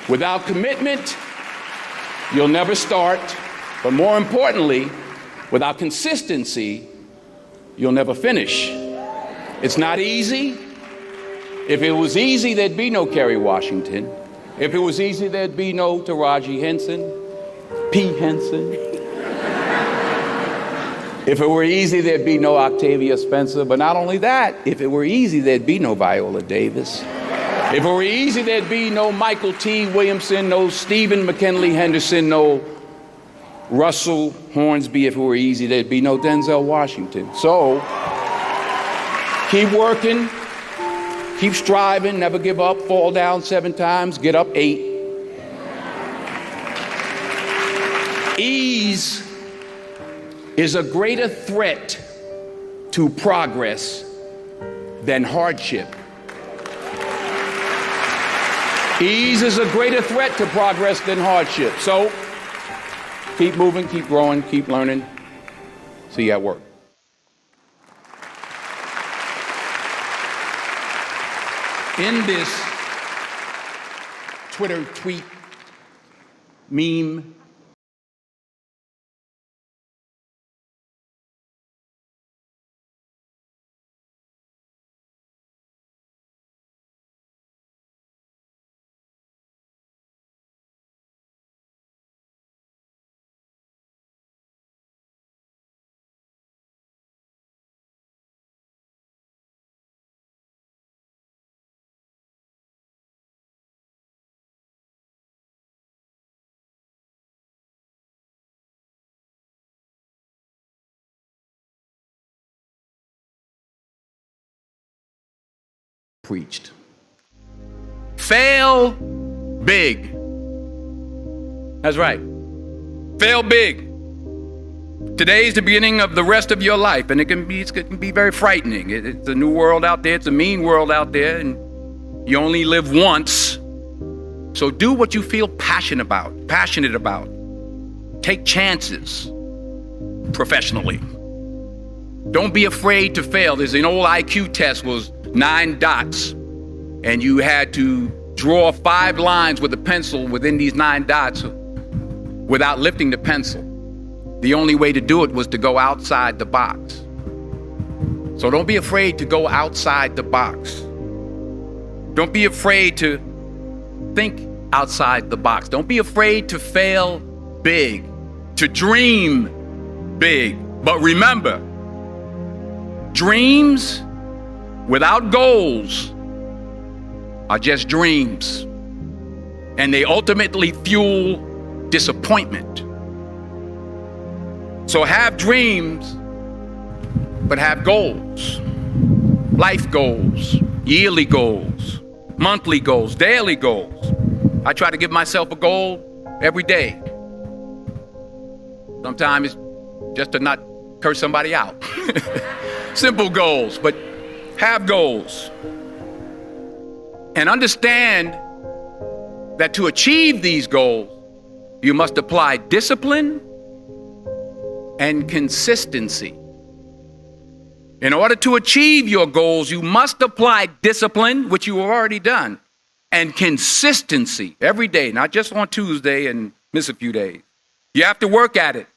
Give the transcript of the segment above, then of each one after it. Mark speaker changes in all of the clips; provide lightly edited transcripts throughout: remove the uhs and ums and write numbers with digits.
Speaker 1: Without commitment, you'll never start. But more importantly, without consistency, you'll never finish. It's not easy. If it was easy, there'd be no Kerry Washington. If it was easy, there'd be no Taraji Henson, P. Henson. If it were easy, there'd be no Octavia Spencer. But not only that, if it were easy, there'd be no Viola Davis. If it were easy, there'd be no Michael T. Williamson, no Stephen McKinley Henderson, no Russell Hornsby. If it were easy, there'd be no Denzel Washington. So, keep working, keep striving, never give up, fall down 7 times, get up 8. Ease is a greater threat to progress than hardship. Ease is a greater threat to progress than hardship. So, keep moving, keep growing, keep learning. See you at work. In this Twitter tweet meme, preached. Fail big. That's right. Fail big. Today's the beginning of the rest of your life, and it can be very frightening. It's a new world out there. It's a mean world out there, and you only live once. So do what you feel passionate about. Take chances professionally. Don't be afraid to fail. There's an old IQ test, was 9 dots, and you had to draw 5 lines with a pencil within these 9 dots without lifting the pencil. The only way to do it was to go outside the box. So don't be afraid to go outside the box. Don't be afraid to think outside the box. Don't be afraid to fail big, to dream big. But remember, dreams without goals are just dreams, and they ultimately fuel disappointment. So have dreams, but have goals. Life goals, yearly goals, monthly goals, daily goals. I try to give myself a goal every day. Sometimes it's just to not curse somebody out. Simple goals, but have goals. And understand that to achieve these goals, you must apply discipline and consistency. In order to achieve your goals, you must apply discipline, which you have already done, and consistency every day, not just on Tuesday and miss a few days. You have to work at it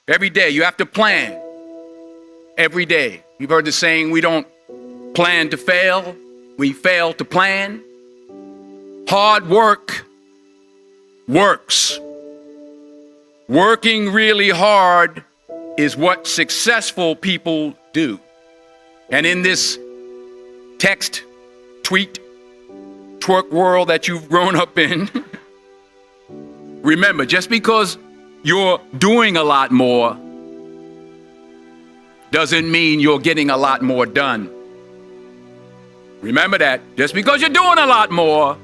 Speaker 1: every day. You have to plan every day. You've heard the saying, we don't plan to fail, we fail to plan. Hard work works. Working really hard is what successful people do. And in this text, tweet, twerk world that you've grown up in, remember, just because you're doing a lot more doesn't mean you're getting a lot more done. Remember that. Just because you're doing a lot more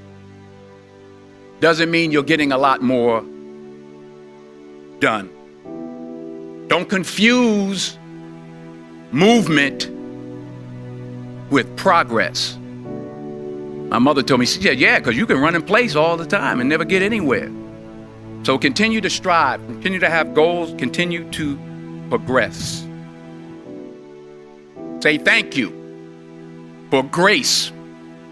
Speaker 1: doesn't mean you're getting a lot more done. Don't confuse movement with progress. My mother told me, she said, yeah, because you can run in place all the time and never get anywhere. So continue to strive, continue to have goals, continue to progress. Say thank you for grace.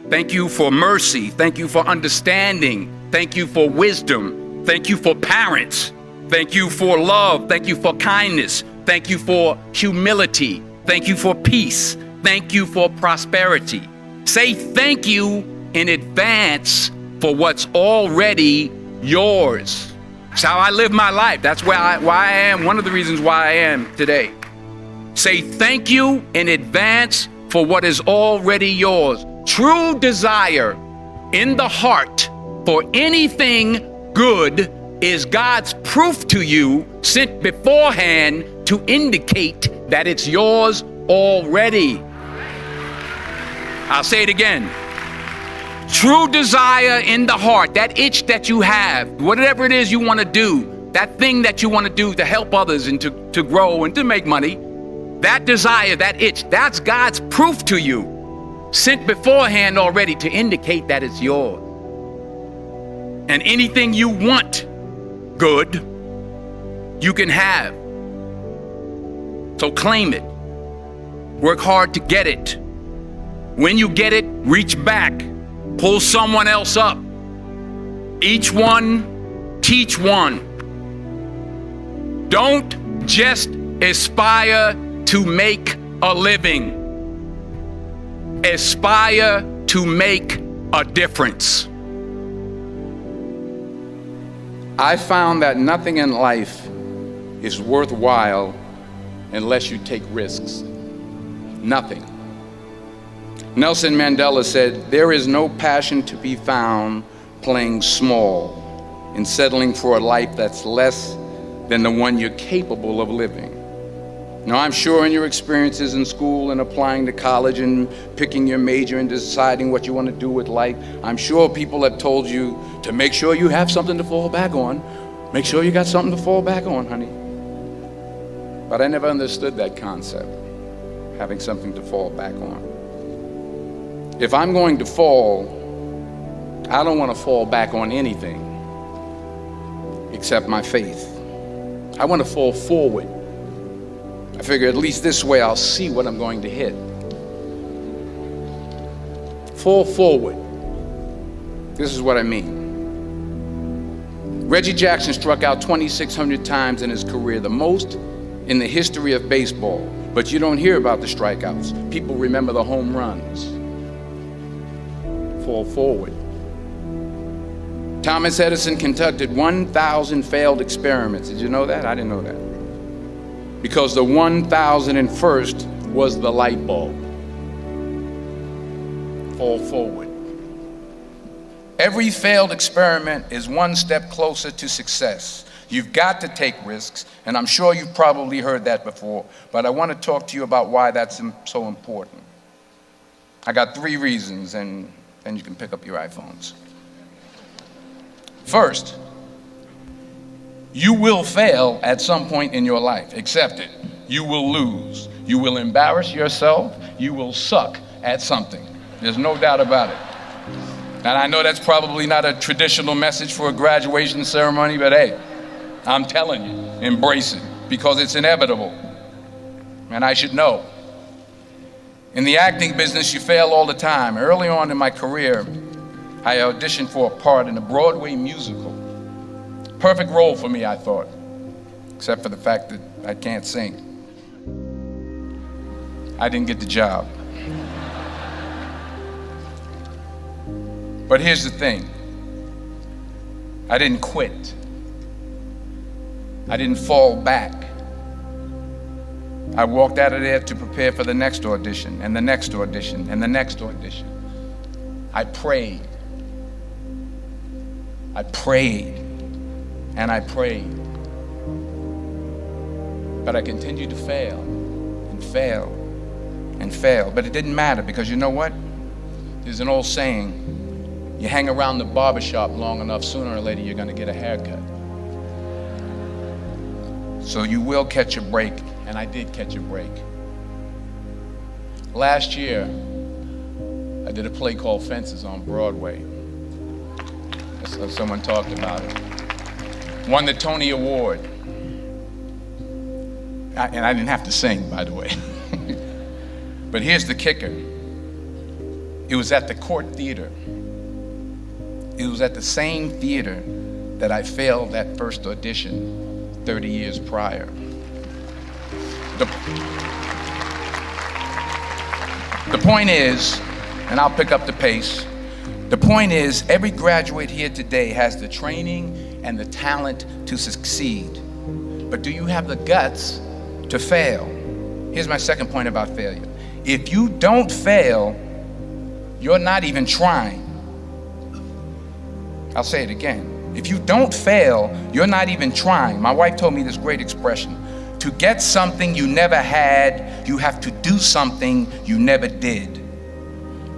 Speaker 1: Thank you for mercy. Thank you for understanding. Thank you for wisdom. Thank you for parents. Thank you for love. Thank you for kindness. Thank you for humility. Thank you for peace. Thank you for prosperity. Say thank you in advance for what's already yours. It's how I live my life. That's why I am, one of the reasons why I am today. Say thank you in advance for what is already yours. True desire in the heart for anything good is God's proof to you, sent beforehand to indicate that it's yours already. I'll say it again. True desire in the heart, that itch that you have, whatever it is you want to do, that thing that you want to do to help others and to grow and to make money, that desire, that itch, that's God's proof to you, sent beforehand already to indicate that it's yours. And anything you want good, you can have. So claim it. Work hard to get it. When you get it, reach back. Pull someone else up. Each one, teach one. Don't just aspire to make a living. Aspire to make a difference. I found that nothing in life is worthwhile unless you take risks. Nothing. Nelson Mandela said, "There is no passion to be found playing small and settling for a life that's less than the one you're capable of living." Now, I'm sure in your experiences in school and applying to college and picking your major and deciding what you want to do with life, I'm sure people have told you to make sure you have something to fall back on. Make sure you got something to fall back on, honey. But I never understood that concept, having something to fall back on. If I'm going to fall, I don't want to fall back on anything except my faith. I want to fall forward. I figure at least this way I'll see what I'm going to hit. Fall forward. This is what I mean. Reggie Jackson struck out 2,600 times in his career, the most in the history of baseball. But you don't hear about the strikeouts. People remember the home runs. Fall forward. Thomas Edison conducted 1,000 failed experiments. Did you know that? I didn't know that. Because the 1,001st was the light bulb. Fall forward. Every failed experiment is one step closer to success. You've got to take risks, and I'm sure you've probably heard that before, but I want to talk to you about why that's so important. I got 3 reasons, and then you can pick up your iPhones. First, you will fail at some point in your life. Accept it. You will lose. You will embarrass yourself. You will suck at something. There's no doubt about it. And I know that's probably not a traditional message for a graduation ceremony, but hey, I'm telling you, embrace it, because it's inevitable. And I should know. In the acting business, you fail all the time. Early on in my career, I auditioned for a part in a Broadway musical. Perfect role for me, I thought, except for the fact that I can't sing. I didn't get the job. But here's the thing. I didn't quit. I didn't fall back. I walked out of there to prepare for the next audition, and the next audition, and the next audition. I prayed. I prayed. And I prayed. But I continued to fail and fail and fail. But it didn't matter, because you know what? There's an old saying, you hang around the barbershop long enough, sooner or later you're going to get a haircut. So you will catch a break, and I did catch a break. Last year, I did a play called Fences on Broadway. Someone talked about it. Won the Tony Award. And I didn't have to sing, by the way. But here's the kicker. It was at the Court Theater It was at the same theater that I failed that first audition 30 years prior. The point is, and I'll pick up the pace, the point is every graduate here today has the training and the talent to succeed. But do you have the guts to fail? Here's my second point about failure. If you don't fail, you're not even trying. I'll say it again. If you don't fail, you're not even trying. My wife told me this great expression. To get something you never had, you have to do something you never did.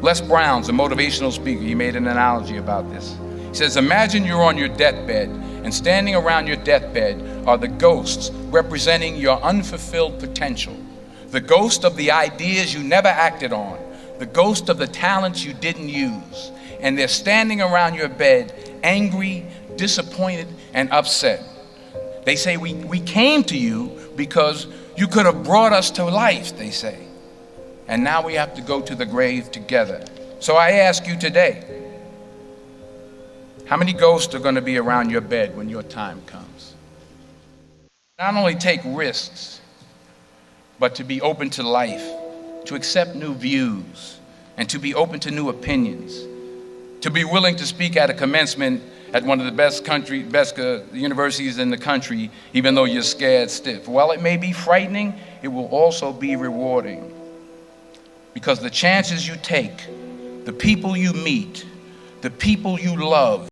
Speaker 1: Les Brown's a motivational speaker. He made an analogy about this. He says, imagine you're on your deathbed, and standing around your deathbed are the ghosts representing your unfulfilled potential. The ghost of the ideas you never acted on, the ghost of the talents you didn't use. And they're standing around your bed, angry, disappointed, and upset. They say, we came to you because you could have brought us to life, they say. And now we have to go to the grave together. So I ask you today, how many ghosts are going to be around your bed when your time comes? Not only take risks, but to be open to life, to accept new views, and to be open to new opinions, to be willing to speak at a commencement at one of the best universities in the country, even though you're scared stiff. While it may be frightening, it will also be rewarding. Because the chances you take, the people you meet, the people you love,